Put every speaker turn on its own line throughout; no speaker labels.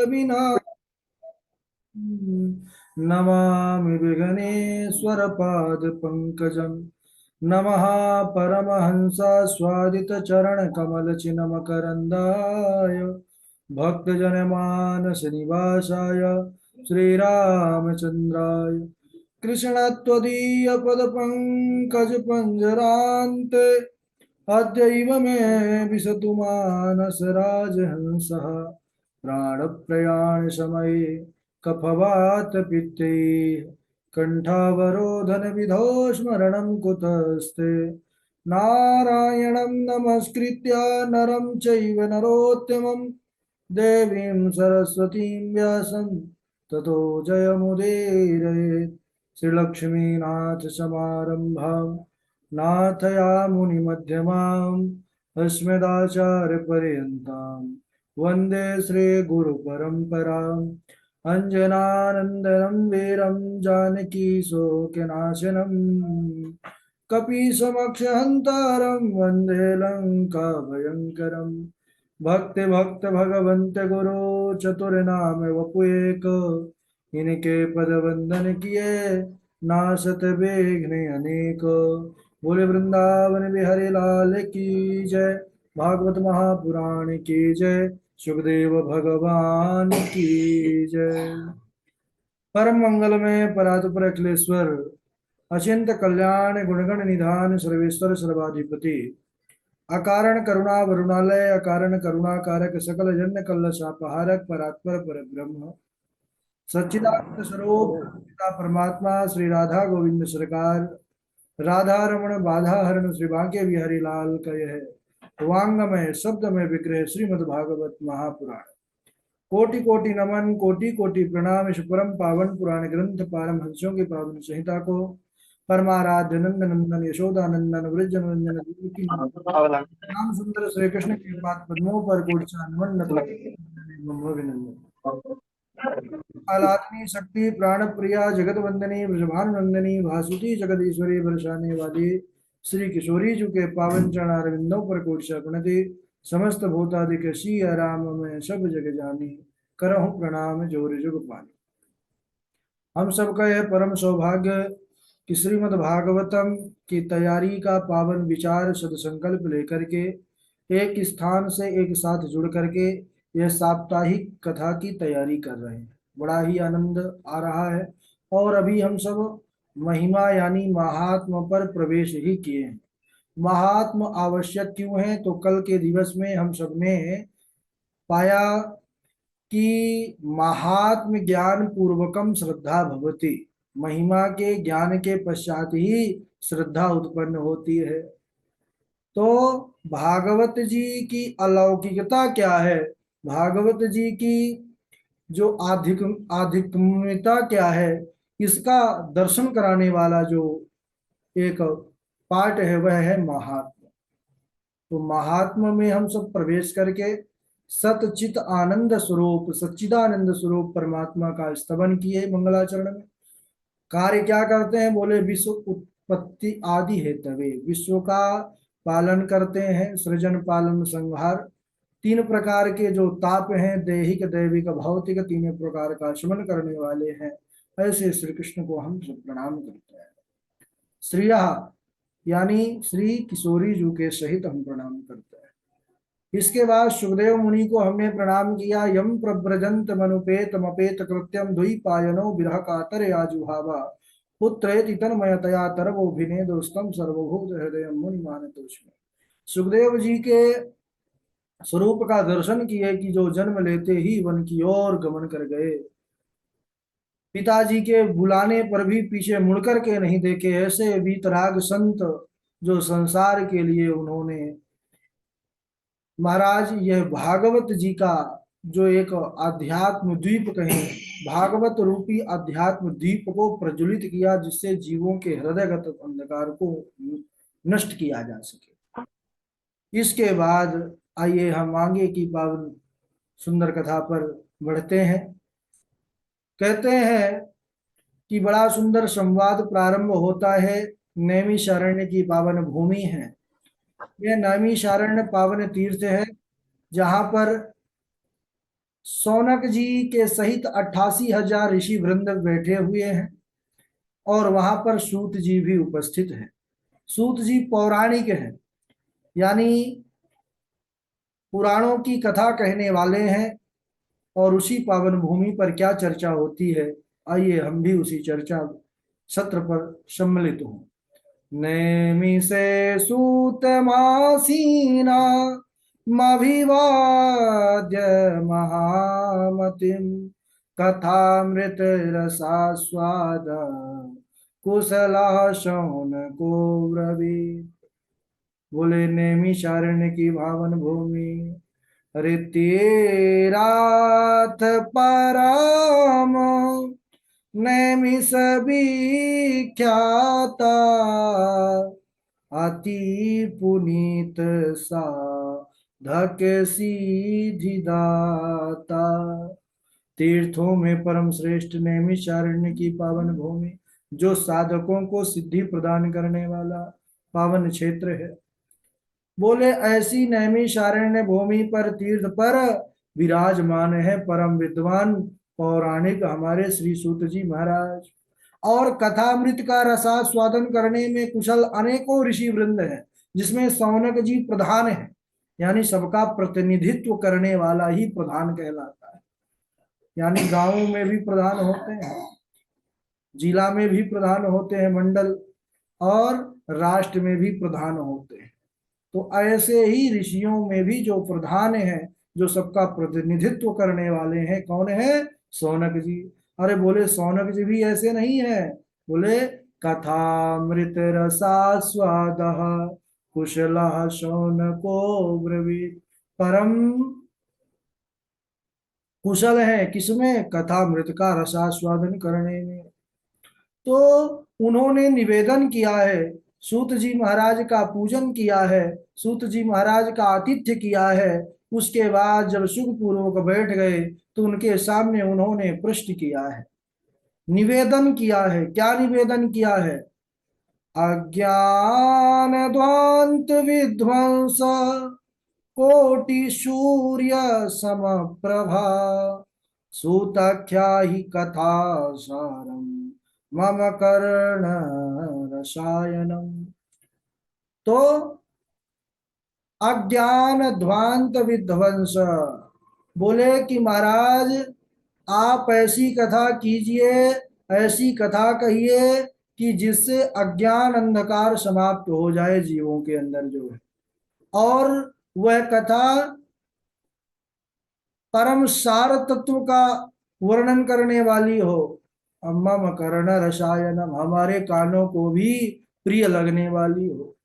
विना नमामि विघ्नेश्वरपादपङ्कजं। नमः परमहंसास्वादितचरणकमलचिन्मकरन्दाय भक्तजनमानसनिवासाय श्रीरामचन्द्राय कृष्णत्वदीयपदपङ्कजपञ्जरान्ते अद्यैव मे विशतु मानसराजहंसः। प्राणप्रयाणसमये कफवातपित्ते कण्ठावरोधनविधौ स्मरणं कुतस्ते। नारायणं नमस्कृत्य नरं चैव नरोत्तमं देवीं सरस्वतीं व्यासं ततो जयमुदीरयेत्। श्रीलक्ष्मीनाथसमारम्भां नाथयामुनिमध्यमाम् अस्मदाचार्यपर्यन्तां वन्दे श्रीगुरुपरम्पराम्। अञ्जनानन्दनं वीरं जानकी शोकनाशनं कपीशमक्षहन्तारं वन्दे लङ्काभयङ्करम्। भक्ति भक्त भगवन्त गुरु चतुर्नाम वपुएक, इनके पद वंदन किए नासत विघ्न अनेक। बोले वृंदावन बिहारी लाल की जय, भागवत महापुराण की जय, सुखदेव भगवान की जय। परम मंगल में परात्पर अखिलेश्वर अचिंत कल्याण गुणगण निधान सर्वेश्वर सर्वाधिपति अकारण करुणा वरुणालय अकारण करुणा कारक सकल जन्य कल्ल शापहारक परात्पर पर ब्रह्म सच्चिदानंद स्वरूप पिता परमात्मा श्री राधा गोविंद सरकार राधा रमण बाधा हरण श्री बांके बिहारी लाल का यह वांगमय शब्दमय विग्रह श्रीमद् भागवत महापुराण। कोटि कोटि नमन कोटि कोटि प्रणाम। इस परम पावन पुराण ग्रंथ पारमहंसों की पावन संहिता को परमाराध्य नंद नंदन यशोदा नंदन वृज नंदन देवकी राम सुंदर श्री कृष्ण के पाद पद्मों पर आलादनी शक्ति प्राण प्रिया जगत वंदनी वृषभानुनंदनी भासुती जगदीश्वरी बरसाने वाली श्री किशोरी जी के पावन चरण अरविंदों पर कोटि प्रणति। समस्त भूतादिक सी राम में सब जग जानी, करहु प्रणाम जोर जुग पानी। हम सबका यह परम सौभाग्य कि श्रीमद् भागवतम की तैयारी का पावन विचार सदसंकल्प लेकर के एक स्थान से एक साथ जुड़ करके यह साप्ताहिक कथा की तैयारी कर रहे हैं। बड़ा ही आनंद आ रहा है। और अभी हम सब महिमा यानी महात्म पर प्रवेश ही किए हैं। महात्म आवश्यक क्यों है? तो कल के दिवस में हम सब ने पाया कि महात्म ज्ञान पूर्वकम श्रद्धा भवति। महिमा के ज्ञान के पश्चात ही श्रद्धा उत्पन्न होती है। तो भागवत जी की अलौकिकता क्या है, भागवत जी की जो आधिक्यता क्या है, इसका दर्शन कराने वाला जो एक पार्ट है वह है महात्म। तो महात्म में हम सब प्रवेश करके सतचित आनंद स्वरूप सच्चिदानंद स्वरूप परमात्मा का स्तवन किए मंगलाचरण में। कार्य क्या करते हैं? बोले विश्व उत्पत्ति आदि हेतवे, विश्व का पालन करते हैं, सृजन पालन संहार, तीन प्रकार के जो ताप हैं, दैहिक दैविक भौतिक, तीन प्रकार का शमन करने वाले हैं। ऐसे श्री कृष्ण को हम सब प्रणाम करते हैं। श्रिया यानी श्री किशोरी जी के सहित हम प्रणाम करते हैं। इसके बाद सुखदेव मुनि को हमने प्रणाम किया। यम प्रव्रजंत मनुपेत मपेत कृत्यम द्वैपायनो विरह कातर याजुहावा पुत्रेति तन्मयतया तरवोभिने दोस्तम सर्वभूत हृदय मुनि मानतोष्मि। सुखदेव जी के स्वरूप का दर्शन किए कि जो जन्म लेते ही वन की ओर गमन कर गए, पिताजी के बुलाने पर भी पीछे मुड़कर के नहीं देखे। ऐसे वीतराग संत जो संसार के लिए उन्होंने महाराज यह भागवत जी का जो एक आध्यात्म द्वीप कहें, भागवत रूपी आध्यात्म द्वीप को प्रज्वलित किया, जिससे जीवों के हृदयगत अंधकार को नष्ट किया जा सके। इसके बाद आइए हम आगे की पावन सुंदर कथा पर बढ़ते हैं। कहते हैं कि बड़ा सुंदर संवाद प्रारंभ होता है। नैमिषारण्य की पावन भूमि है। यह नैमिषारण्य पावन तीर्थ है, जहां पर सौनक जी के सहित 88,000 ऋषि वृंद बैठे हुए हैं और वहां पर सूत जी भी उपस्थित हैं। सूत जी पौराणिक हैं, यानी पुराणों की कथा कहने वाले हैं। और उसी पावन भूमि पर क्या चर्चा होती है, आइए हम भी उसी चर्चा सत्र पर सम्मिलित हों। नेमि से सूतमासीना मभिवाद्य महामतिम कथामृत रसास्वाद कुशला शौनको ब्रवीत। बोले नैमिषारण्य की पावन भूमि, ऋतेराथ परम नैमिष विख्याता अति पुनीत साधक सिद्धिदाता। तीर्थों में परम श्रेष्ठ नैमिषारण्य की पावन भूमि, जो साधकों को सिद्धि प्रदान करने वाला पावन क्षेत्र है। बोले ऐसी नैमिषारण्य भूमि पर तीर्थ पर विराजमान है परम विद्वान पौराणिक हमारे श्री सूत जी महाराज। और कथामृत का रसास्वादन करने में कुशल अनेकों ऋषि वृंद हैं, जिसमें सौनक जी प्रधान है, यानी सबका प्रतिनिधित्व करने वाला ही प्रधान कहलाता है। यानी गांव में भी प्रधान होते हैं, जिला में भी प्रधान होते हैं, मंडल और राष्ट्र में भी प्रधान होते हैं। तो ऐसे ही ऋषियों में भी जो प्रधान है, जो सबका प्रतिनिधित्व करने वाले हैं, कौन है? सौनक जी। अरे बोले सौनक जी भी ऐसे नहीं है, बोले कथामृत रसास्वाद कुशल शौनको ब्रवीत। परम कुशल है किसमें? कथामृत का रसास्वादन करने में। तो उन्होंने निवेदन किया है, सूत जी महाराज का पूजन किया है, सूत जी महाराज का आतिथ्य किया है। उसके बाद जब सुख पूर्वक बैठ गए तो उनके सामने उन्होंने पृष्ठ किया है, निवेदन किया है। क्या निवेदन किया है? अज्ञान ध्वांत विध्वंस कोटि सूर्य समप्रभा सूताख्या ही कथा सारम मम कर्ण रसायनम। तो अज्ञान ध्वांत विध्वंस, बोले कि महाराज आप ऐसी कथा कीजिए, ऐसी कथा कहिए कि जिससे अज्ञान अंधकार समाप्त हो जाए जीवों के अंदर जो है, और वह कथा परम सार तत्व का वर्णन करने वाली हो। मम कर्ण रसायनम, हमारे कानों को भी प्रिय लगने वाली हो।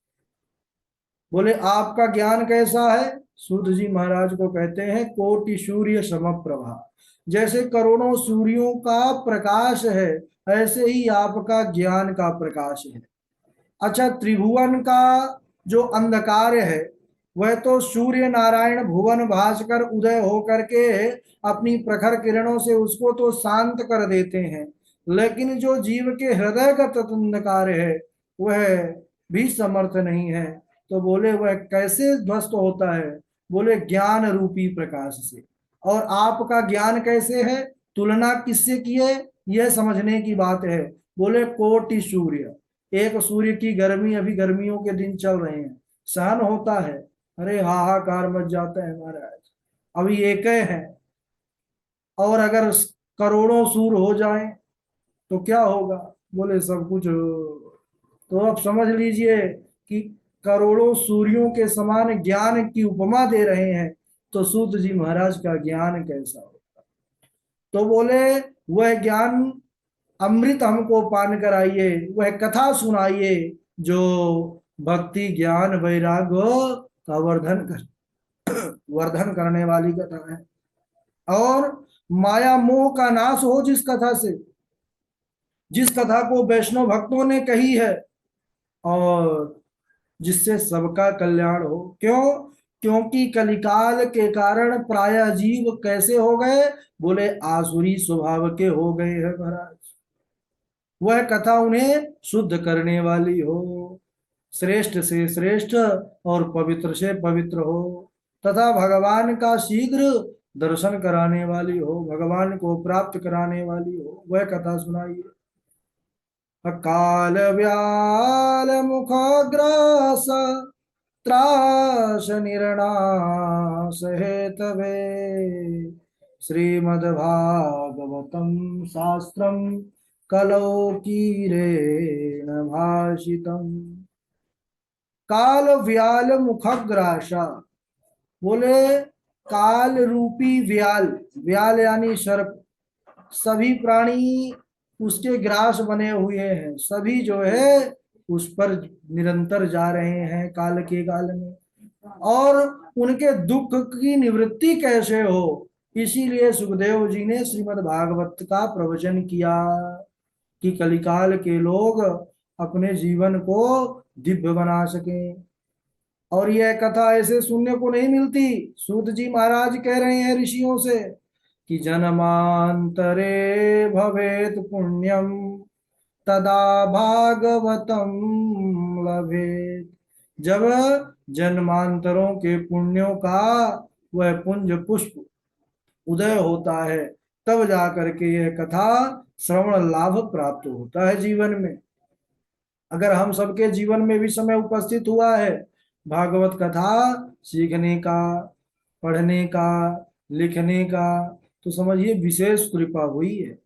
बोले आपका ज्ञान कैसा है? सूत जी महाराज को कहते हैं कोटि सूर्य समप्रभा। जैसे करोड़ों सूर्यों का प्रकाश है, ऐसे ही आपका ज्ञान का प्रकाश है। अच्छा, त्रिभुवन का जो अंधकार है वह तो सूर्य नारायण भुवन भास्कर उदय हो करके अपनी प्रखर किरणों से उसको तो शांत कर देते हैं, लेकिन जो जीव के हृदय का अंधकार है वह भी समर्थ नहीं है। तो बोले वह कैसे ध्वस्त होता है? बोले ज्ञान रूपी प्रकाश से। और आपका ज्ञान कैसे है? तुलना किससे की है, यह समझने की बात है। बोले कोटि सूर्य, एक सूर्य की गर्मी, अभी गर्मियों के दिन चल रहे हैं, सहन होता है? अरे हाहाकार मच जाता है महाराज। अभी एक है, और अगर करोड़ों सूर्य हो जाएं तो क्या होगा? बोले सब कुछ। तो अब समझ लीजिए कि करोड़ों सूर्यों के समान ज्ञान की उपमा दे रहे हैं, तो सूत जी महाराज का ज्ञान कैसा होगा? तो बोले वह ज्ञान अमृत हमको पान कराइए, वह कथा सुनाइए जो भक्ति ज्ञान वैराग्य का वर्धन करने वाली कथा है, और माया मोह का नाश हो जिस कथा से, जिस कथा को वैष्णव भक्तों ने कही है, और जिससे सबका कल्याण हो। क्यों? क्योंकि कलिकाल के कारण प्राय जीव कैसे हो गए? बोले आसुरी स्वभाव के हो गए हैं महाराज। वह कथा उन्हें शुद्ध करने वाली हो, श्रेष्ठ से श्रेष्ठ और पवित्र से पवित्र हो, तथा भगवान का शीघ्र दर्शन कराने वाली हो, भगवान को प्राप्त कराने वाली हो, वह कथा सुनाइए। काल व्याल मुखग्रास त्रास निर्णास हेतवे श्रीमद्भागवतं शास्त्रं कलौ कीरेण भाषितम्। काल व्याल मुखग्रासा, बोले काल रूपी व्याल, व्याल यानी सर्प, सभी प्राणी उसके ग्रास बने हुए हैं, सभी जो है उस पर निरंतर जा रहे हैं काल के काल में। और उनके दुख की निवृत्ति कैसे हो, इसीलिए सुखदेव जी ने श्रीमद् भागवत का प्रवचन किया कि कलिकाल के लोग अपने जीवन को दिव्य बना सकें। और यह कथा ऐसे सुनने को नहीं मिलती। सूत जी महाराज कह रहे हैं ऋषियों से कि जन्मांतरे भवेत पुण्यम तदा भागवतम लभेत। जब जन्मांतरों के पुण्यों का वह पुंज पुष्प उदय होता है, तब जाकर के यह कथा श्रवण लाभ प्राप्त होता है जीवन में। अगर हम सबके जीवन में भी समय उपस्थित हुआ है भागवत कथा सीखने का, पढ़ने का, लिखने का, तो समझिए विशेष कृपा हुई है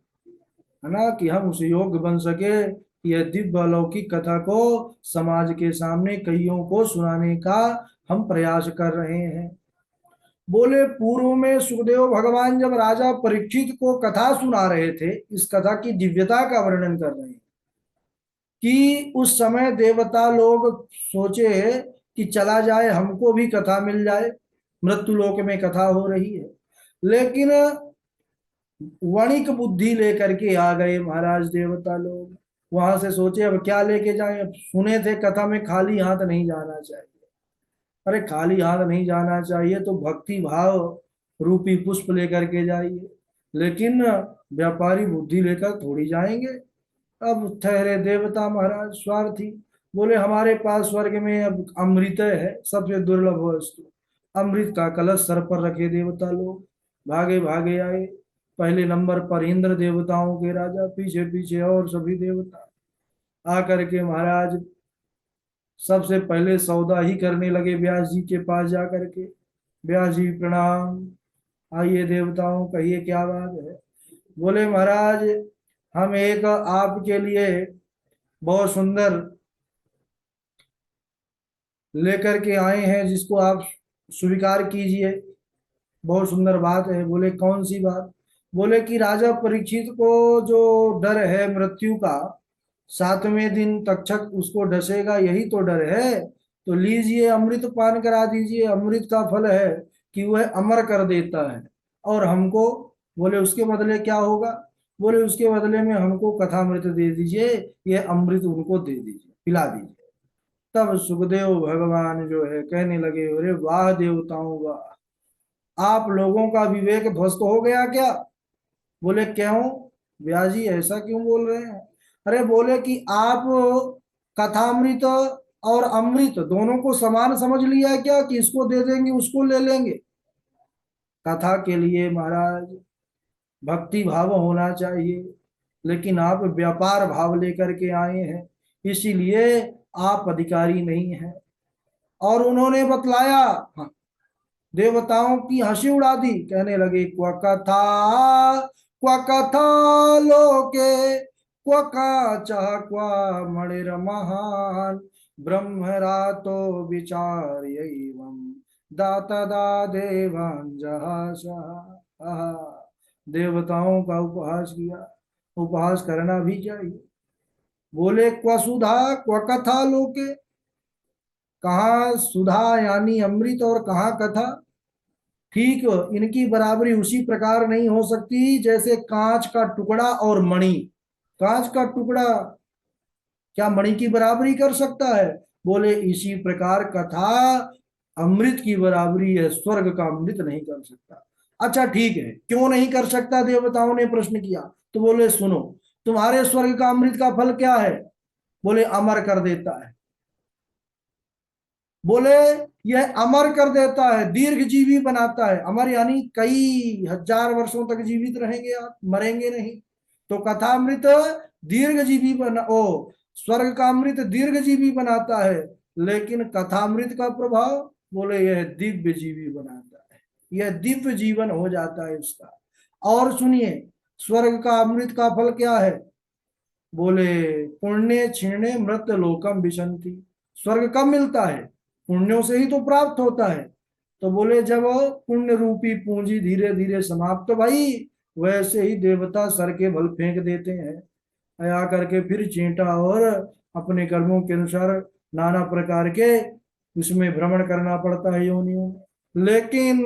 ना, कि हम उस योग्य बन सके कि यह दिव्य अलौकिक कथा को समाज के सामने कईयों को सुनाने का हम प्रयास कर रहे हैं। बोले पूर्व में सुखदेव भगवान जब राजा परीक्षित को कथा सुना रहे थे, इस कथा की दिव्यता का वर्णन कर रहे हैं कि उस समय देवता लोग सोचे कि चला जाए हमको भी कथा मिल जाए, मृत्यु लोक में कथा हो रही है। लेकिन वणिक बुद्धि लेकर के आ गए महाराज देवता लोग। वहां से सोचे अब क्या लेके जाएं, अब सुने थे कथा में खाली हाथ नहीं जाना चाहिए। अरे खाली हाथ नहीं जाना चाहिए तो भक्ति भाव रूपी पुष्प लेकर के जाइए, लेकिन व्यापारी बुद्धि लेकर थोड़ी जाएंगे। अब ठहरे देवता महाराज स्वार्थी, बोले हमारे पास स्वर्ग में अब अमृत है, सबसे दुर्लभ वस्तु, अमृत का कलश सर पर रखे देवता लोग भागे भागे आए। पहले नंबर पर इंद्र देवताओं के राजा, पीछे पीछे और सभी देवता आकर के महाराज सबसे पहले सौदा ही करने लगे व्यास जी के पास जाकर के। व्यास जी प्रणाम, आइए देवताओं कहिए क्या बात है। बोले महाराज हम एक आपके लिए बहुत सुंदर लेकर के आए हैं, जिसको आप स्वीकार कीजिए, बहुत सुंदर बात है। बोले कौन सी बात? बोले कि राजा परीक्षित को जो डर है मृत्यु का, 7वें दिन तक्षक उसको डसेगा, यही तो डर है। तो लीजिए अमृत पान करा दीजिए, अमृत का फल है कि वह अमर कर देता है। और हमको, बोले उसके बदले क्या होगा? बोले उसके बदले में हमको कथामृत दे दीजिए, ये अमृत उनको दे दीजिए, पिला दीजिए। तब सुखदेव भगवान जो है कहने लगे, अरे वाह देवताओं वाह, आप लोगों का विवेक ध्वस्त हो गया क्या? बोले क्यों व्यास जी ऐसा क्यों बोल रहे हैं? अरे बोले कि आप कथामृत और अमृत दोनों को समान समझ लिया है क्या, कि इसको दे देंगे उसको ले लेंगे? कथा के लिए महाराज भक्ति भाव होना चाहिए, लेकिन आप व्यापार भाव लेकर के आए हैं, इसीलिए आप अधिकारी नहीं हैं। और उन्होंने बतलाया, हाँ, देवताओं की हंसी उड़ा दी, कहने लगे क्व कथा लोके क्व काचः क्व मणिर महान ब्रह्मरातो विचार एवं दातदा देवांजः। देवताओं का उपहास किया, उपहास करना भी चाहिए। बोले क्व सुधा क्व कथा लोके, कहाँ सुधा यानी अमृत और कहाँ कथा। ठीक इनकी बराबरी उसी प्रकार नहीं हो सकती जैसे कांच का टुकड़ा और मणि। कांच का टुकड़ा क्या मणि की बराबरी कर सकता है? बोले इसी प्रकार कथा अमृत की बराबरी है, स्वर्ग का अमृत नहीं कर सकता। अच्छा ठीक है, क्यों नहीं कर सकता? देवताओं ने प्रश्न किया। तो बोले सुनो, तुम्हारे स्वर्ग का अमृत का फल क्या है? बोले अमर कर देता है। बोले यह अमर कर देता है, दीर्घ जीवी बनाता है। अमर यानी कई हजार वर्षों तक जीवित रहेंगे आप, मरेंगे नहीं। तो कथामृत दीर्घ जीवी बना ओ स्वर्ग का अमृत दीर्घ जीवी बनाता है, लेकिन कथामृत का प्रभाव बोले यह दिव्य जीवी बनाता है, यह दिव्य जीवन हो जाता है उसका। और सुनिए, स्वर्ग का अमृत का फल क्या है? बोले पुण्य क्षीणे मृत लोकम विशंति। स्वर्ग कब मिलता है? पुण्यों से ही तो प्राप्त होता है। तो बोले जब पुण्य रूपी पूंजी धीरे धीरे समाप्त भाई, वैसे ही देवता सर के बल फेंक देते हैं, आया करके फिर चींटा और अपने कर्मों के अनुसार नाना प्रकार के उसमें भ्रमण करना पड़ता है योनियों में। लेकिन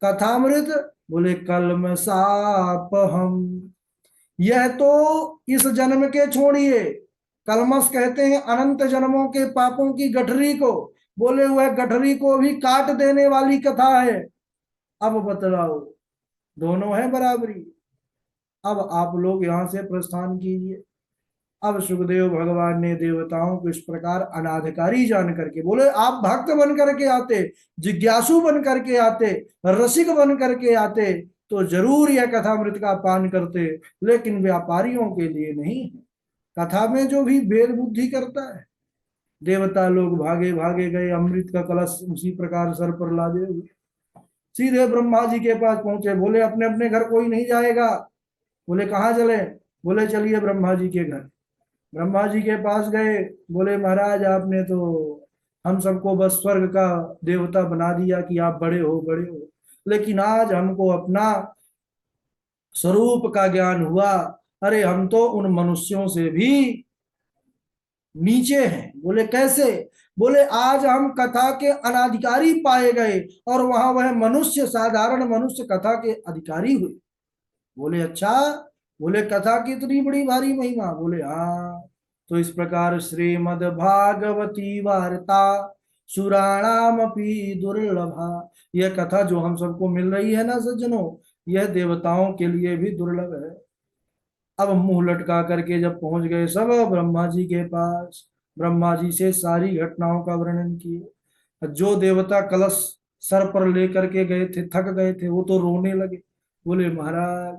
कथामृत बोले कलम साप हम, यह तो इस जन्म के छोड़िए, कलमस कहते हैं अनंत जन्मों के पापों की गठरी को, बोले वह गठरी को भी काट देने वाली कथा है। अब बतलाओ, दोनों है बराबरी। अब आप लोग यहां से प्रस्थान कीजिए। अब सुखदेव भगवान ने देवताओं को इस प्रकार अनाधिकारी जान करके बोले, आप भक्त बन करके आते, जिज्ञासु बन करके आते, रसिक बन करके आते, तो जरूर यह कथामृत का पान करते, लेकिन व्यापारियों के लिए नहीं है। कथा में जो भी भेद बुद्धि करता है। देवता लोग भागे भागे गए, अमृत का कलश उसी प्रकार सर पर लादे हुए सीधे ब्रह्मा जी के पास पहुंचे। बोले अपने अपने घर कोई नहीं जाएगा। बोले कहाँ चले? बोले चलिए ब्रह्मा जी के घर। ब्रह्मा जी के पास गए, बोले महाराज आपने तो हम सबको बस स्वर्ग का देवता बना दिया कि आप बड़े हो बड़े हो, लेकिन आज हमको अपना स्वरूप का ज्ञान हुआ। अरे हम तो उन मनुष्यों से भी नीचे हैं। बोले कैसे? बोले आज हम कथा के अनाधिकारी पाए गए और वहां वह मनुष्य, साधारण मनुष्य कथा के अधिकारी हुए। बोले अच्छा? बोले कथा की इतनी बड़ी भारी महिमा? बोले हाँ। तो इस प्रकार श्रीमद् भागवती वार्ता सुराणाम अपि दुर्लभा, यह कथा जो हम सबको मिल रही है ना सज्जनों, यह देवताओं के लिए भी दुर्लभ है। अब मुंह लटका करके जब पहुंच गए सब ब्रह्मा जी के पास, ब्रह्मा जी से सारी घटनाओं का वर्णन किए। जो देवता कलश सर पर लेकर के गए थे, थक गए थे, वो तो रोने लगे। बोले महाराज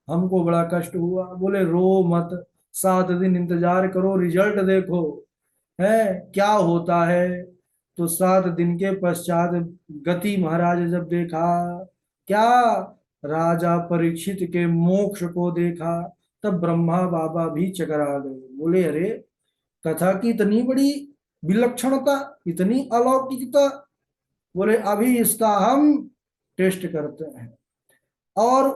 हमको बड़ा कष्ट हुआ। बोले रो मत, 7 दिन इंतजार करो, रिजल्ट देखो है क्या होता है। तो 7 दिन के पश्चात गति महाराज जब देखा, क्या राजा परीक्षित के मोक्ष को देखा, तब ब्रह्मा बाबा भी चकरा गए। बोले अरे कथा की इतनी बड़ी विलक्षणता, इतनी अलौकिकता, बोले अभी इसका हम टेस्ट करते हैं। और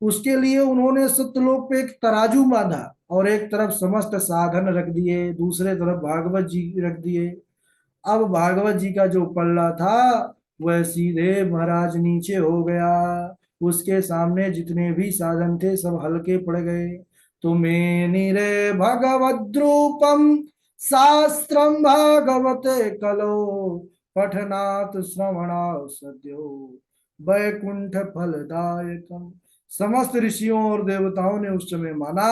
उसके लिए उन्होंने सत्यलोक पे एक तराजू बांधा और एक तरफ समस्त साधन रख दिए, दूसरे तरफ भागवत जी रख दिए। अब भागवत जी का जो पल्ला था वह सीधे महाराज नीचे हो गया, उसके सामने जितने भी साधन थे सब हल्के पड़ गए। तो मेनिरे भगवद्रूपम शास्त्रम भागवते कलो पठनात् श्रवणा सद्यो वैकुंठ फलदायकम। समस्त ऋषियों और देवताओं ने उस समय माना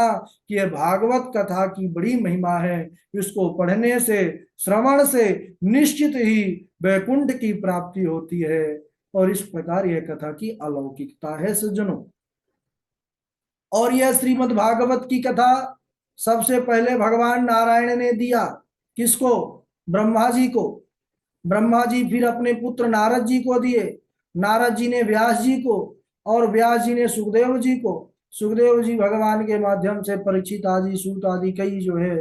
कि यह भागवत कथा की बड़ी महिमा है, इसको पढ़ने से, श्रवण से निश्चित ही वैकुंठ की प्राप्ति होती है। और इस प्रकार यह कथा की अलौकिकता है सज्जनों। और यह श्रीमद् भागवत की कथा सबसे पहले भगवान नारायण ने दिया। किसको? ब्रह्मा जी को। ब्रह्मा जी फिर अपने पुत्र नारद जी को दिए, नारद जी ने व्यास जी को, और व्यास जी ने सुखदेव जी को। सुखदेव जी भगवान के माध्यम से परीक्षित आदि, सूत आदि कई जो है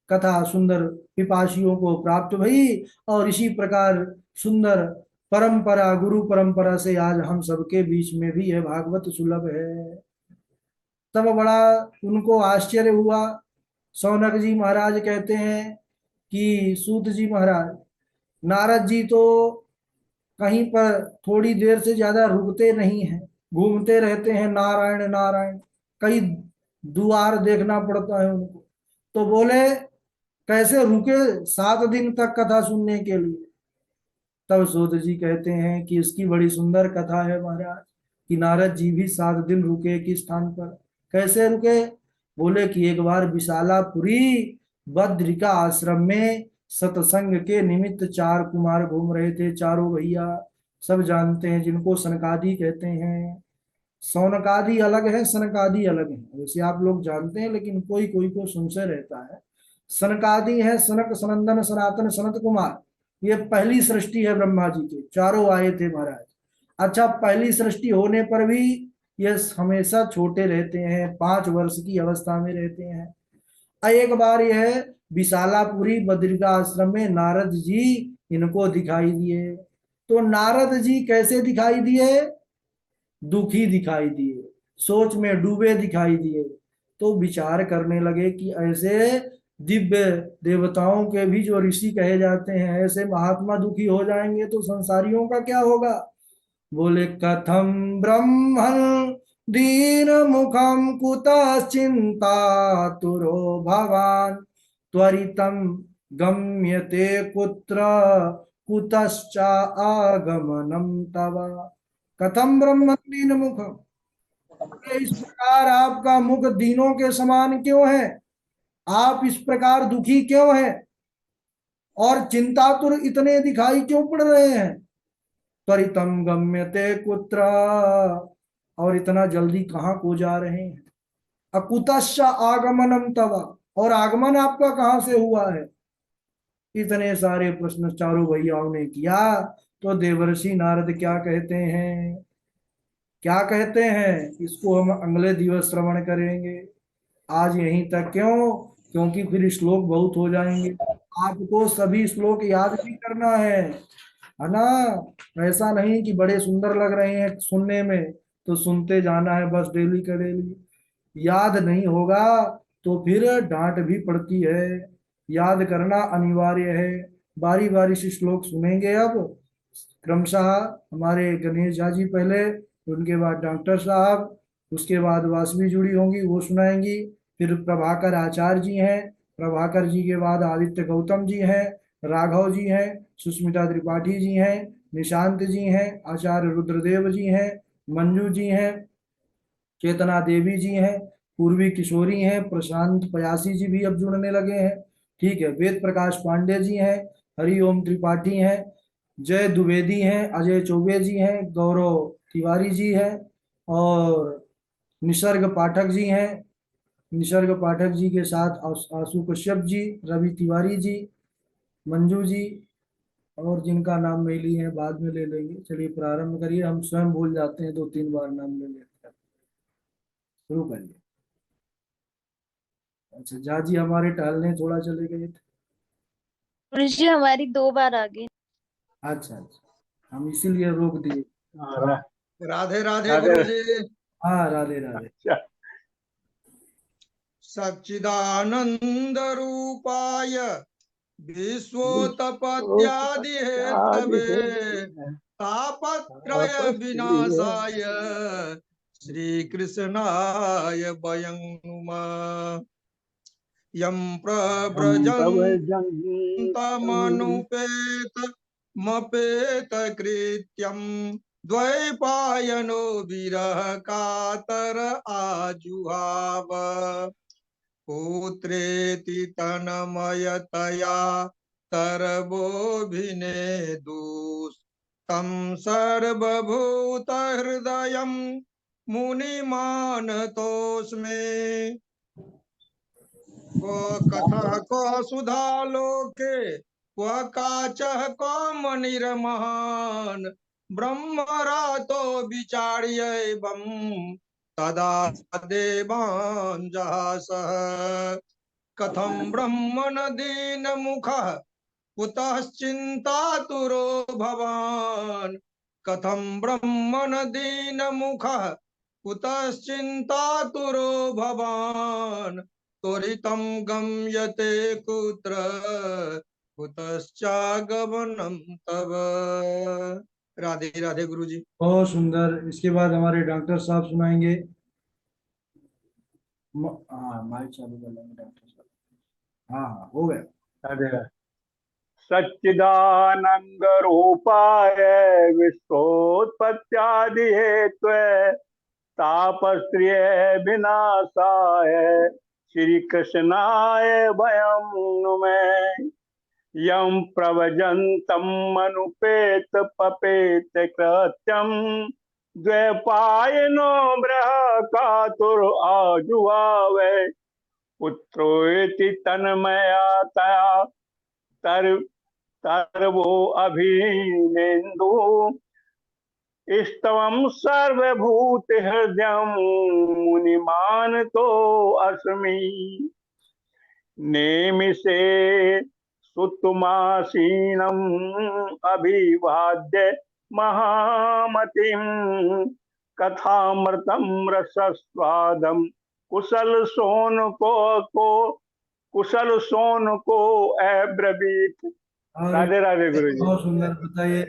कथा सुंदर पिपासियों को प्राप्त भई। और इसी प्रकार सुंदर परंपरा, गुरु परंपरा से आज हम सबके बीच में भी यह भागवत सुलभ है। तब बड़ा उनको आश्चर्य हुआ। सौनक जी महाराज कहते हैं कि सूत जी महाराज, नारद जी तो कहीं पर थोड़ी देर से ज्यादा रुकते नहीं हैं, घूमते रहते हैं नारायण नारायण, कई द्वार देखना पड़ता है उनको। तो बोले कैसे रुके 7 दिन तक कथा सुनने के लिए? तब सूत जी कहते हैं कि इसकी बड़ी सुंदर कथा है महाराज, कि नारद जी भी 7 दिन रुके एक स्थान पर। कैसे रुके? बोले कि एक बार विशालापुरी बद्रिका आश्रम में सत्संग के निमित्त चार कुमार घूम रहे थे। चारों भैया सब जानते हैं, जिनको सनकादि कहते हैं। सौनकादि अलग है, सनकादि अलग है, वैसे आप लोग जानते हैं, लेकिन कोई कोई को संशय रहता है। सनकादि है सनक सनंदन सनातन सनत कुमार, ये पहली सृष्टि है ब्रह्मा जी के, चारों आए थे महाराज। अच्छा, पहली सृष्टि होने पर भी ये हमेशा छोटे रहते हैं, 5 वर्ष की अवस्था में रहते हैं। एक बार यह विशालापुरी बद्रिका आश्रम में नारद जी इनको दिखाई दिए। तो नारद जी कैसे दिखाई दिए? दुखी दिखाई दिए, सोच में डूबे दिखाई दिए। तो विचार करने लगे कि ऐसे दिव्य देवताओं के भी जो ऋषि कहे जाते हैं, ऐसे महात्मा दुखी हो जाएंगे तो संसारियों का क्या होगा? बोले, कथम ब्रह्मण दीन मुखम कुतश्चिंता तुरो भवान त्वरितम गम्यते कुत्र कुतश्च आगमनम तव। कथम ब्रह्म दीन मुखम, इस प्रकार आपका मुख दीनों के समान क्यों है? आप इस प्रकार दुखी क्यों है? और चिंतातुर इतने दिखाई क्यों पड़ रहे हैं? त्वरितम गम्यते कुत्र, और इतना जल्दी कहाँ को जा रहे हैं? अकुतश्च आगमनम तव, और आगमन आपका कहाँ से हुआ है? इतने सारे प्रश्न चारों भैयाओं ने किया। तो देवर्षि नारद क्या कहते हैं? क्या कहते हैं? इसको हम अगले दिवस श्रवण करेंगे। आज यहीं तक क्यों? क्योंकि फिर श्लोक बहुत हो जाएंगे, आपको सभी श्लोक याद भी करना है ना? ऐसा नहीं कि बड़े सुंदर लग रहे हैं सुनने में तो सुनते जाना है बस डेली का डेली। याद नहीं होगा तो फिर डांट भी पड़ती है, याद करना अनिवार्य है। बारी बारी से श्लोक सुनेंगे अब क्रमशः। हमारे गणेश झा जी पहले, उनके बाद डॉक्टर साहब, उसके बाद वासवी जुड़ी होंगी वो सुनाएंगी। फिर प्रभाकर आचार्य जी हैं, प्रभाकर जी के बाद आदित्य गौतम जी हैं, राघव जी हैं, सुष्मिता त्रिपाठी जी हैं, निशांत जी हैं, आचार्य रुद्रदेव जी हैं, मंजू जी हैं, चेतना देवी जी हैं, पूर्वी किशोरी हैं, प्रशांत पयासी जी भी अब जुड़ने लगे हैं। ठीक है, वेद प्रकाश पांडे जी हैं, हरिओम त्रिपाठी हैं, जय द्विवेदी हैं, अजय चौबे जी हैं, गौरव तिवारी जी हैं, और निसर्ग पाठक जी हैं। निसर्ग पाठक जी के साथ आशु कश्यप जी, रवि तिवारी जी, मंजू जी, और जिनका नाम नहीं लिए हैं बाद में ले लेंगे। चलिए प्रारंभ करिए, हम स्वयं भूल जाते हैं, 2-3 बार नाम ले लेते हैं। शुरू करिए। अच्छा, झा जी हमारे टहलने थोड़ा चले गए थे।
गुरु जी हमारी 2 बार आ गई।
अच्छा अच्छा, हम इसीलिए रोक दिए।
राधे राधे
राधे।
गुरु जी।
हाँ, राधे राधे।
अच्छा,
सच्चिदानंद रूपाय विश्वोत्पत्त्यादि हेतवे तापत्रय विनाशाय श्री कृष्णाय वयं नुमः। यं प्रव्रजन्तमनुपेत मपेत कृत्यं द्वैपायनो विरह कातर आजुहाव। पुत्रेति तन्मयतया तरवोऽभिनेदुस् तं सर्वभूतहृदयं मुनिमानतोऽस्मि। क्व कथा क्व सुधा लोके क्व काचः क्व मणिर्महान् ब्रह्मरातो विचार्यैवं तदा देवान् जहासः। कथं ब्रह्मण दीनमुखः कुतश्चिन्तातुरो भवान्। कथं ब्रह्मण दीनमुखः कुतश्चिन्तातुरो भवान्। त्वरितं गम्यते कुत्र कुतश्चागमनं तव। राधे राधे गुरु जी।
बहुत सुंदर। इसके बाद हमारे डॉक्टर साहब सुनाएंगे। हाँ, माइक चालू कर लेंगे डॉक्टर साहब। हाँ हाँ, हो गया।
राधे राधे। सच्चिदानंद रूपाय विश्वोत्पत्त्यादि हेतवे तापस्त्रिय विनाशाय श्री कृष्णाय वयं नुमः। यं प्रव्रजन्तं मनुपेत पपेत कृत्यं द्वैपायनो बृहकातुर आजुहावे। पुत्रोति तन्मया तया तर तरवो अभिनेन्दु। स्तवं सर्वभूत हृदयं मुनिमानतो अस्मि। नेमिषे सुतुमासीनम् अभिवाद्य महामतिं। कथामृतं रसस्वादं कुशल सोन को अब्रवीत।
और
राधे राधे गुरु जी।
बहुत सुंदर बताइए।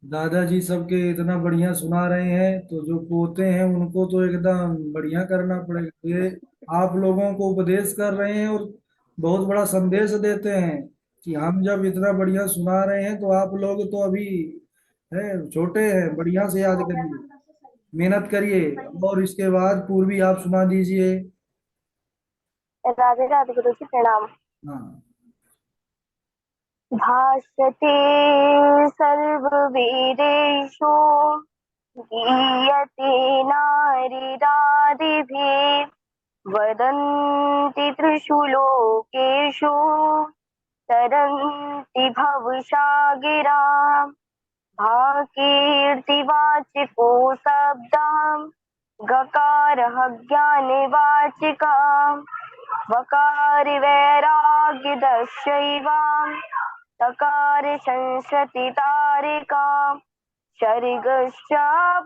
दादाजी सबके इतना बढ़िया सुना रहे हैं, तो जो पोते हैं उनको तो एकदम बढ़िया करना पड़ेगा। ये आप लोगों को उपदेश कर रहे हैं और बहुत बड़ा संदेश देते हैं कि हम जब इतना बढ़िया सुना रहे हैं तो आप लोग तो अभी है छोटे हैं, बढ़िया से याद करिए, मेहनत करिए। और इसके बाद पूर्वी आप सुना दीजिए।
राधे राधे गुरु जी, प्रणाम।
हाँ।
भाषते सर्ववेदेषु गीयते नारीरादिभिः। वदन्ति त्रिषु लोकेषु तरन्ति भवसागिरा। भाकीर्तिवाचिको शब्दः गकारः ज्ञानवाचिका। वकार वैराग्यदशैव तकार संसति तारिका। शर्गश्च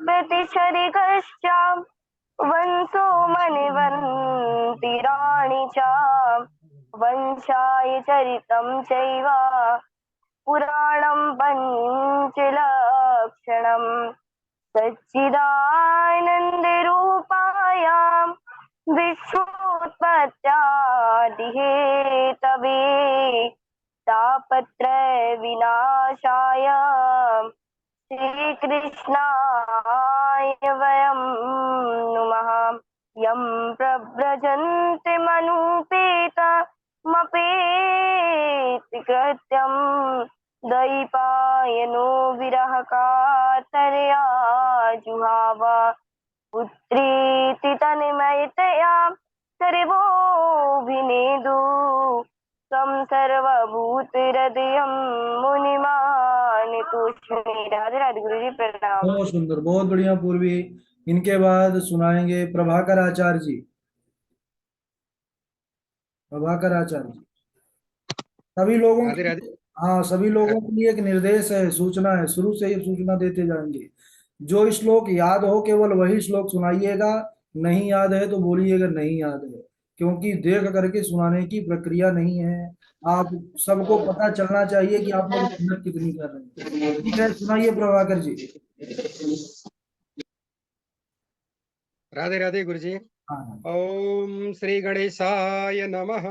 प्रतिशर्गश्च वंशो मणिवन्तिराणि च। वंशाय चरितं चैव पुराणं पञ्चलक्षणम्। सच्चिदानन्दरूपाय विश्वोत्पत्त्यादिहेतवे तापत्रय विनाशाय श्रीकृष्णाय वयं नुमः। यं प्रव्रजन्ते मनुपेतमपेति कृत्यं द्वैपायनो विरहकातरया जुहाव। पुत्रेति तन्मयतया सर्वोऽभिनेदु। त्वं सर्वभूतहृदयं मुनिमानतोऽस्मि। राधे राधे गुरु जी, प्रणाम।
बहुत सुंदर, बहुत बढ़िया पूर्वी। इनके बाद सुनाएंगे प्रभाकर आचार्य जी। प्रभाकर आचार्य जी सभी लोगों
राधे
की,
राधे।
हाँ सभी लोगों के लिए एक निर्देश है, सूचना है, शुरू से ही सूचना देते जाएंगे। जो श्लोक याद हो केवल वही श्लोक सुनाइएगा, नहीं याद है तो बोलिएगा नहीं याद है, क्योंकि देख करके सुनाने की प्रक्रिया नहीं है। आप सबको पता चलना चाहिए कि आप लोग मेहनत कितनी कर रहे हैं। ठीक है, सुनाइए प्रभाकर जी।
राधे राधे गुरु जी।
हाँ।
ओम श्री गणेशाय नमः।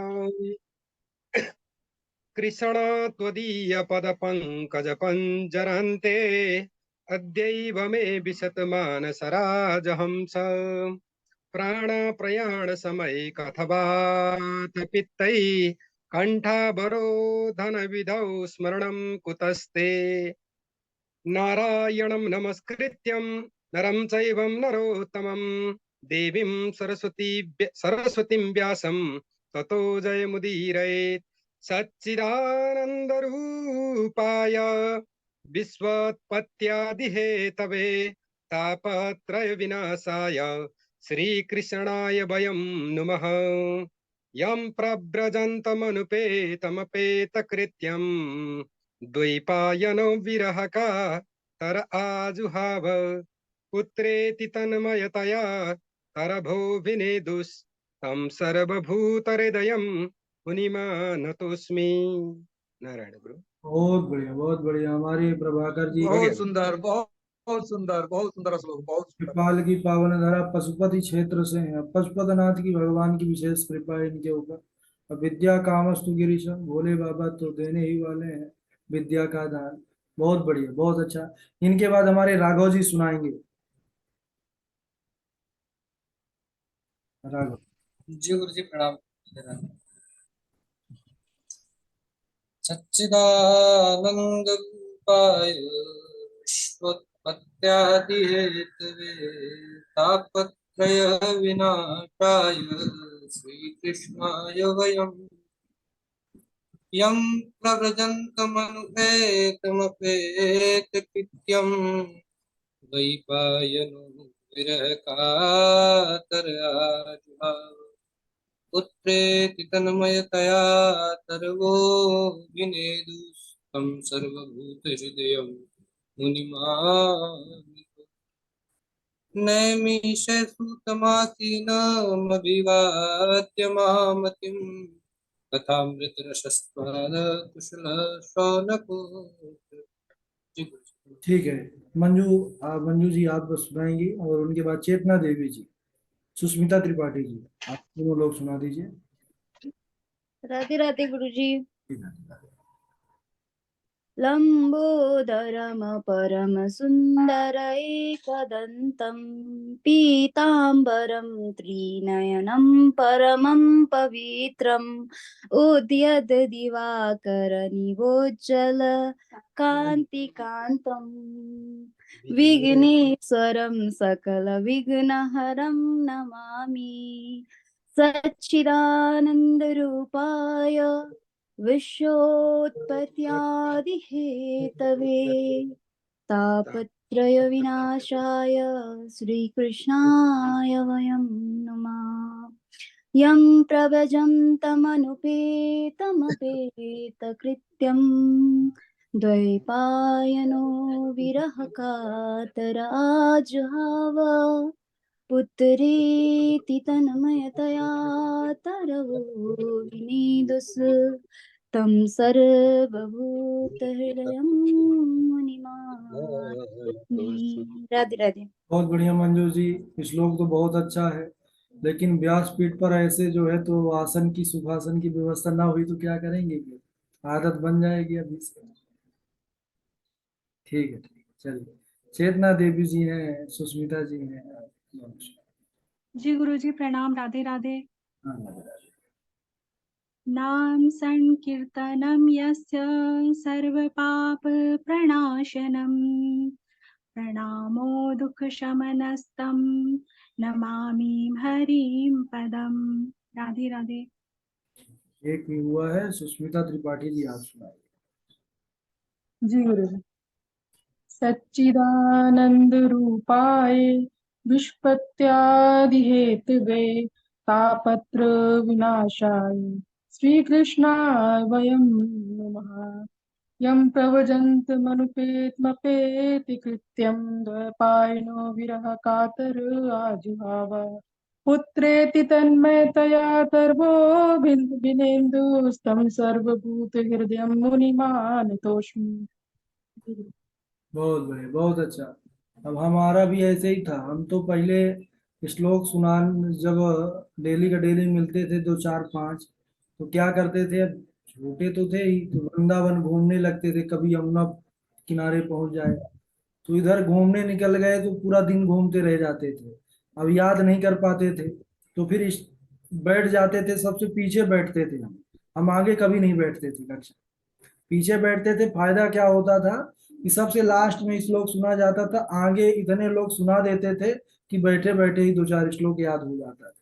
कृष्ण त्वदीय पद पंकज पंजरन्ते अद्यैव मे विशतमानसराज हंस। प्राण प्रयाण समय कथवात पित्तै कंठावरोधन विधौ स्मरणं कुतस्ते। नारायणं नमस्कृत्यं नरं चैवं नरोत्तमं देवीं सरस्वतीं व्यासं ततो जयमुदीरयेत्। सच्चिदानन्दरूपाय विश्वोत्पत्त्यादिहेतवे तापत्रय विनाशाय श्रीकृष्णाय वयं नुमः। यं प्रव्रजन्तमनुपेतमपेतकृत्यं द्वैपायनो विरहका तर आजुहाव। पुत्रेति तन्मयतया तरभो विनेदुस् तं सर्वभूतहृदयं मुनिमानतोऽस्मि। नारायण गुरु।
बहुत बढ़िया, बहुत बढ़िया हमारे प्रभाकर जी।
बहुत सुंदर, बहुत सुंदर, बहुत सुंदर श्लोक, बहुत सुंदर।
कृपाल की पावन धरा पशुपति क्षेत्र से है। पशुपतिनाथ की भगवान की विशेष कृपा है इनके ऊपर। अब विद्या कामस्तु गिरीशम, भोले बाबा तो देने ही वाले हैं विद्या का दान। बहुत बढ़िया, बहुत अच्छा। इनके बाद हमारे राघव जी सुनाएंगे। राघव
जी गुरु जी, प्रणाम। सच्चिदानन्दरूपाय विश्वोत्पत्त्यादिहेतवे तापत्रय विनाशाय श्रीकृष्णाय वयम् यं प्रव्रजन्तमनुपेतमपेतकृत्यं द्वैपायनो विरहकातराजुहाव पुत्रेति तन्मयतया सर्वो विनेदुस्तं सर्वभूतहृदयं मुनिमानितोऽस्मि नैमिषसूतमासीनमभिवाद्य मामतिं कथामृतरसस्वाद कुशलशौनको।
ठीक है। मंजू जी आप बस सुनाएंगी और उनके बाद चेतना देवी जी, सुष्मिता त्रिपाठी जी, आप दोनों लोग सुना दीजिए।
राधे राधे गुरुजी।
ठीक है।
लंबोदरम परम सुंदर एकदंतं पीतांबरं त्रिनयनं परमं पवित्रम् उद्यत दिवाकर निवोज्जल कांतिकांतम् विघ्नेश्वरं सकल विघ्नहरं नमामि सच्चिदानंद रूपाय विश्वोत्पत्त्यादिहेतवे तापत्रय विनाशाय श्रीकृष्णाय वयं नमः। यं प्रव्रजन्तमनुपेतमपेतकृत्यं द्वैपायनो विरहकातराजुहाव पुत्रेति तन्मयतया तरवो विनीदुस् तं सर्वभूतहृदयं मुनिमानि। राधे राधे।
बहुत बढ़िया मंजू जी, श्लोक तो बहुत अच्छा है, लेकिन व्यासपीठ पर ऐसे जो है तो आसन की सुखासन की व्यवस्था ना हुई तो क्या करेंगे, फिर आदत बन जाएगी अभी से। ठीक है, चलिए। चेतना देवी जी हैं, सुष्मिता जी हैं।
जी गुरुजी प्रणाम। राधे राधे।
हाँ,
नाम संकीर्तनम यस्य सर्वपाप प्रणाशनम प्रणामो दुख शमनस्तम नमामि हरिं पदम। राधे राधे।
एक भी हुआ है, सुष्मिता त्रिपाठी जी आप सुनाइए।
जी गुरुजी। सच्चिदानंद रूपाय विश्वत्यादिहेतवे तापत्र विनाशाय श्रीकृष्णाय वयं नमः। यं प्रव्रजन्तमनुपेतमपेति कृत्यं द्वैपायनो विरह कातर आजुहाव पुत्रेति तन्मयतया तर्वो विनेन्दुस्तं सर्वभूतहृदयं मुनिमानतोऽस्मि।
बहुत बढ़िया, बहुत अच्छा। अब हमारा भी ऐसे ही था। हम तो पहले श्लोक सुनान जब डेली का डेली मिलते थे, दो चार पांच, तो क्या करते थे, अब छोटे तो थे ही, तो वृंदावन घूमने लगते थे। कभी यमुना किनारे पहुंच जाए तो इधर घूमने निकल गए तो पूरा दिन घूमते रह जाते थे। अब याद नहीं कर पाते थे तो फिर बैठ जाते थे, सबसे पीछे बैठते थे। हम आगे कभी नहीं बैठते थे कक्षा, पीछे बैठते थे। फायदा क्या होता था कि सबसे लास्ट में श्लोक सुना जाता था, आगे इतने लोग सुना देते थे कि बैठे बैठे ही दो चार श्लोक याद हो जाता था।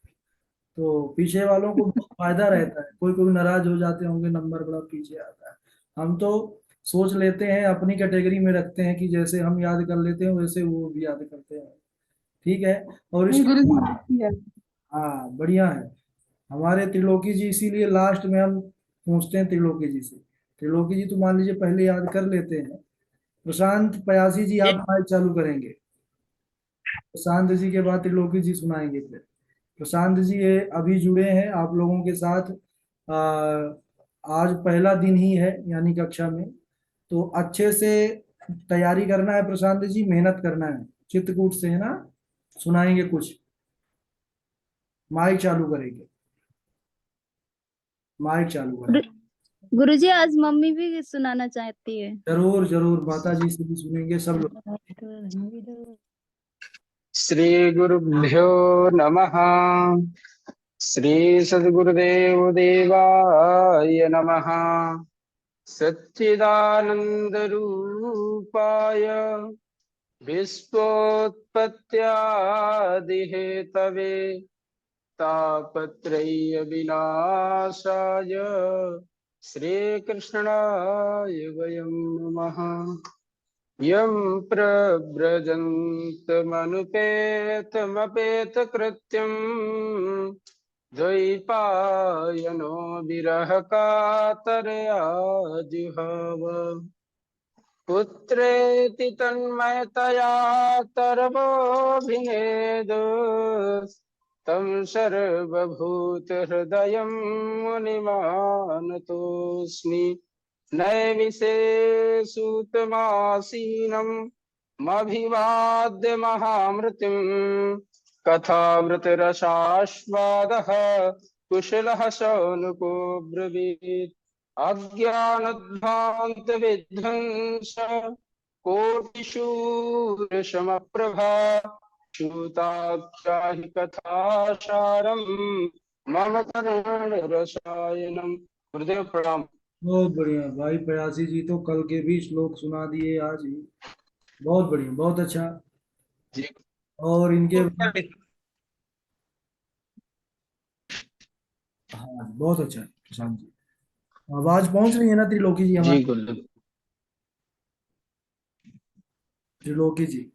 तो पीछे वालों को बहुत फायदा रहता है। कोई कोई नाराज हो जाते होंगे, नंबर बड़ा पीछे आता है। हम तो सोच लेते हैं, अपनी कैटेगरी में रखते हैं कि जैसे हम याद कर लेते हैं वैसे वो भी याद करते हैं। ठीक है। और
नहीं
इसके
गुरुजी।
हाँ, बढ़िया है। हमारे त्रिलोकी जी इसीलिए लास्ट में हम पूछते हैं त्रिलोकी जी से। त्रिलोकी जी तो मान लीजिए पहले याद कर लेते हैं। प्रशांत पयासी जी आप माइक चालू करेंगे, प्रशांत जी के बाद त्रिलोकी जी सुनाएंगे। फिर प्रशांत जी ये अभी जुड़े हैं आप लोगों के साथ। आज पहला दिन ही है यानी कक्षा में, तो अच्छे से तैयारी करना है प्रशांत जी, मेहनत करना है, चित्रकूट से है ना। सुनाएंगे कुछ, माइक चालू करेंगे, माइक चालू करेंगे।
गुरुजी आज मम्मी भी सुनाना चाहती है।
जरूर जरूर, माता जी से भी सुनेंगे सब लोग।
श्री गुरुभ्यो नमः।
श्री सद्गुरुदेव देवाय नमः। सच्चिदानंद रूपाय विश्वोत्पत्त्यादिहेतवे तापत्रय विनाशाय श्रीकृष्णाय वयं नमः। यं प्रव्रजन्तमनुपेतमपेतकृत्यं द्वैपायनो विरह कातरया जुहाव। पुत्रेति तन्मयतया तरवोऽभिनेद तं सर्वभूतहृदयं मुनिमानतोऽस्मि। नैविशेषूतमासीनं मभिवाद्य महामृत्युं कथामृतरसास्वादः कुशलः शौनको ब्रवीत्। अज्ञानध्वान्तविध्वंस कोटिशूरशमप्रभा श्रुताख्याहि कथासारं मम करुणरसायनं। गुरुदेव प्रणाम।
बहुत बढ़िया भाई प्रयासी जी, तो कल के भी श्लोक सुना दिए आज ही। बहुत बढ़िया, बहुत अच्छा।
जी
और इनके हाँ बहुत अच्छा प्रशांत जी। आवाज पहुंच रही है ना त्रिलोकी जी
जी
हमारी?
गुरुदेव।
त्रिलोकी जी